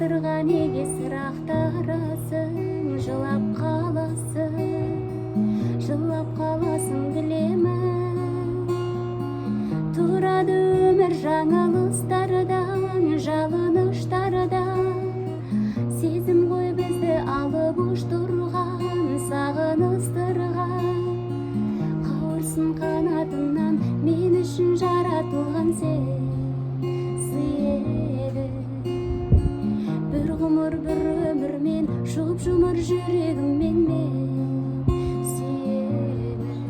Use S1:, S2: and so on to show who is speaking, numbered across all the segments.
S1: Алдырған неге сырақтарасың, жылап қаласың білемін. Тұрады өмір жаңалыстардан, жалыныштардан. Сезім ғой бізді алып ұш тұрған, сағыныстырған. Қауырсын қанатынан, мен үшін жаратылған сен сыйы. Bir ғұмыр, бір өмірмен, жұп-жұмыр жүрегіммен мен сүйемін.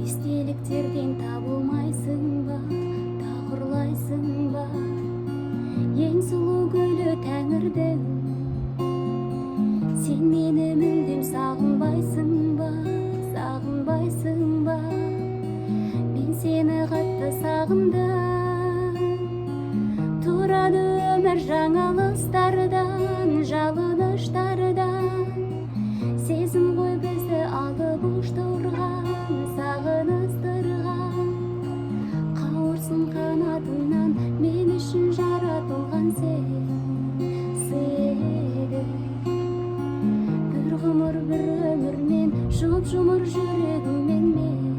S1: Естеліктерден табылмайсың ба, тағырлайсың ба, ең сұлу гүлі Тәңірдің. Сен мені мүлдем сағынбайсың ба, сағынбайсың ба, мен сені қатты сағындым. Тұрады өмір жаңалыстардан, жалыныштардан. Сезім ғой бізді алып ұш тұрған, сағыныстырған. Қауырсын қанатынан, мен үшін жаратылған сен сыйы. Bir ғұмыр, бір өмірмен, жұп-жұмыр жүрегіммен мен